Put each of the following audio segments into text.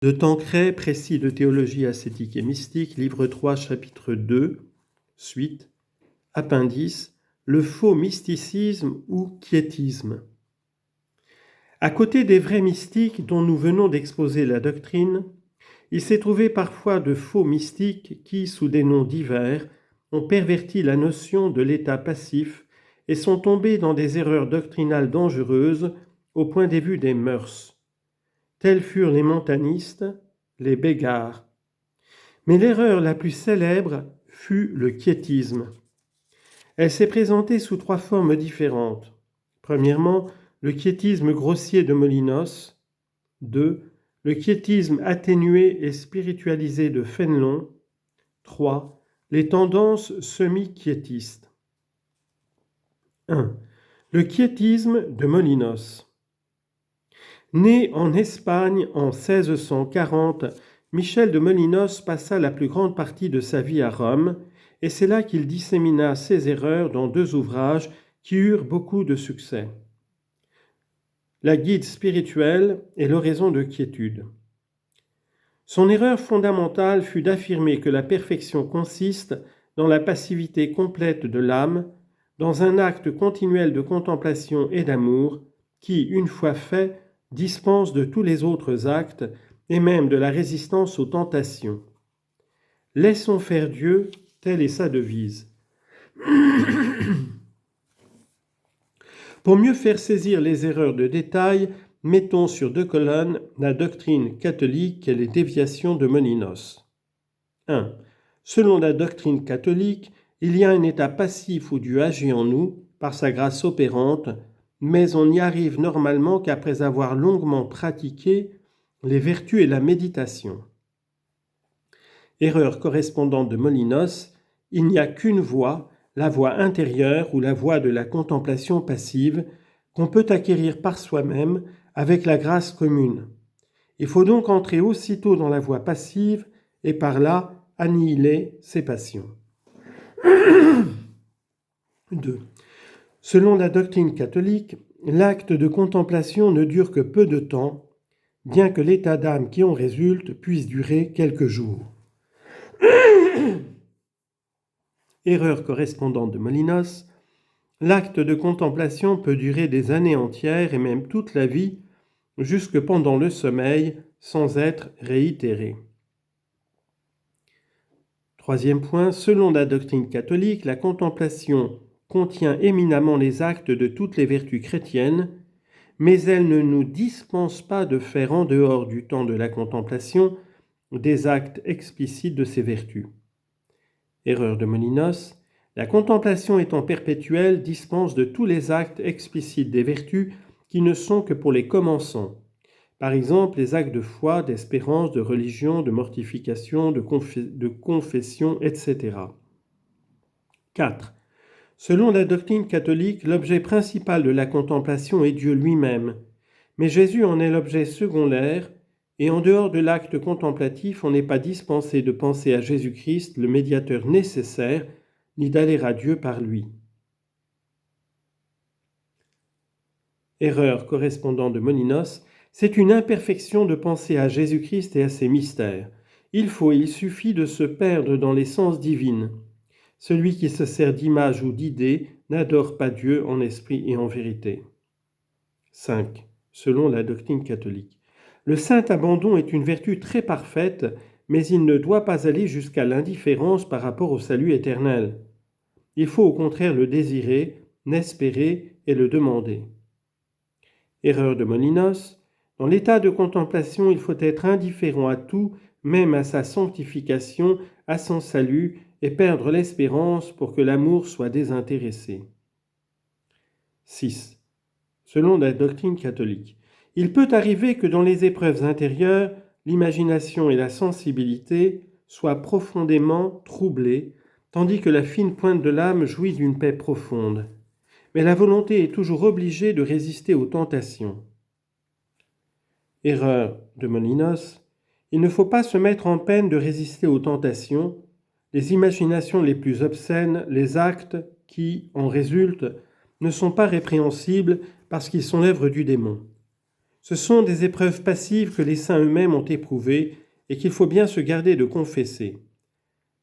De Tancret, précis de théologie ascétique et mystique, livre 3, chapitre 2, suite, appendice, le faux mysticisme ou quiétisme. À côté des vrais mystiques dont nous venons d'exposer la doctrine, il s'est trouvé parfois de faux mystiques qui, sous des noms divers, ont perverti la notion de l'état passif et sont tombés dans des erreurs doctrinales dangereuses au point de vue des mœurs. Tels furent les montanistes, les bégards. Mais l'erreur la plus célèbre fut le quiétisme. Elle s'est présentée sous 3 formes différentes. Premièrement, le quiétisme grossier de Molinos. 2. Le quiétisme atténué et spiritualisé de Fénelon. 3. Les tendances semi-quiétistes. 1. Le quiétisme de Molinos. Né en Espagne en 1640, Michel de Molinos passa la plus grande partie de sa vie à Rome, et c'est là qu'il dissémina ses erreurs dans 2 ouvrages qui eurent beaucoup de succès. La guide spirituelle et l'oraison de quiétude. Son erreur fondamentale fut d'affirmer que la perfection consiste dans la passivité complète de l'âme, dans un acte continuel de contemplation et d'amour qui, une fois fait, dispense de tous les autres actes et même de la résistance aux tentations. Laissons faire Dieu, telle est sa devise. Pour mieux faire saisir les erreurs de détail, mettons sur 2 colonnes la doctrine catholique et les déviations de Molinos. 1. Selon la doctrine catholique, il y a un état passif où Dieu agit en nous, par sa grâce opérante, mais on n'y arrive normalement qu'après avoir longuement pratiqué les vertus et la méditation. Erreur correspondante de Molinos, il n'y a qu'une voie, la voie intérieure ou la voie de la contemplation passive, qu'on peut acquérir par soi-même avec la grâce commune. Il faut donc entrer aussitôt dans la voie passive et par là annihiler ses passions. 2. Selon la doctrine catholique, l'acte de contemplation ne dure que peu de temps, bien que l'état d'âme qui en résulte puisse durer quelques jours. Erreur correspondante de Molinos, l'acte de contemplation peut durer des années entières et même toute la vie, jusque pendant le sommeil, sans être réitéré. 3e point, selon la doctrine catholique, la contemplation contient éminemment les actes de toutes les vertus chrétiennes, mais elle ne nous dispense pas de faire en dehors du temps de la contemplation des actes explicites de ces vertus. Erreur de Molinos, la contemplation étant perpétuelle dispense de tous les actes explicites des vertus qui ne sont que pour les commençants. Par exemple, les actes de foi, d'espérance, de religion, de mortification, de confession, etc. 4. Selon la doctrine catholique, l'objet principal de la contemplation est Dieu lui-même, mais Jésus en est l'objet secondaire, et en dehors de l'acte contemplatif, on n'est pas dispensé de penser à Jésus-Christ, le médiateur nécessaire, ni d'aller à Dieu par lui. Erreur correspondante de Molinos, c'est une imperfection de penser à Jésus-Christ et à ses mystères. Il suffit de se perdre dans l'essence divine. Celui qui se sert d'image ou d'idée n'adore pas Dieu en esprit et en vérité. 5. Selon la doctrine catholique. Le saint abandon est une vertu très parfaite, mais il ne doit pas aller jusqu'à l'indifférence par rapport au salut éternel. Il faut au contraire le désirer, l'espérer et le demander. Erreur de Molinos. Dans l'état de contemplation, il faut être indifférent à tout, même à sa sanctification, à son salut, et perdre l'espérance pour que l'amour soit désintéressé. 6. Selon la doctrine catholique, il peut arriver que dans les épreuves intérieures, l'imagination et la sensibilité soient profondément troublées, tandis que la fine pointe de l'âme jouit d'une paix profonde. Mais la volonté est toujours obligée de résister aux tentations. Erreur de Molinos, il ne faut pas se mettre en peine de résister aux tentations, les imaginations les plus obscènes, les actes qui en résultent, ne sont pas répréhensibles parce qu'ils sont l'œuvre du démon. Ce sont des épreuves passives que les saints eux-mêmes ont éprouvées et qu'il faut bien se garder de confesser.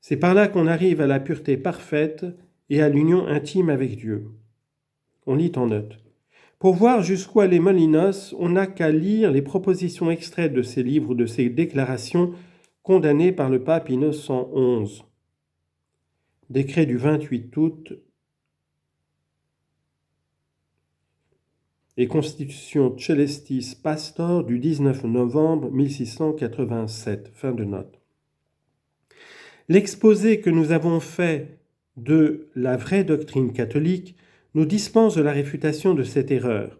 C'est par là qu'on arrive à la pureté parfaite et à l'union intime avec Dieu. On lit en note. Pour voir jusqu'où allait Molinos, on n'a qu'à lire les propositions extraites de ses livres ou de ses déclarations condamnées par le pape Innocent XI. Décret du 28 août et Constitution Celestis Pastor du 19 novembre 1687. Fin de note. L'exposé que nous avons fait de la vraie doctrine catholique nous dispense de la réfutation de cette erreur.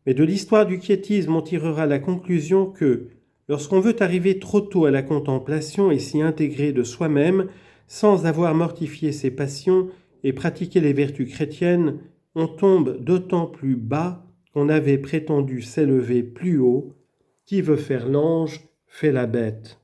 Mais de l'histoire du quiétisme, on tirera la conclusion que, lorsqu'on veut arriver trop tôt à la contemplation et s'y intégrer de soi-même, sans avoir mortifié ses passions et pratiqué les vertus chrétiennes, on tombe d'autant plus bas qu'on avait prétendu s'élever plus haut. Qui veut faire l'ange fait la bête.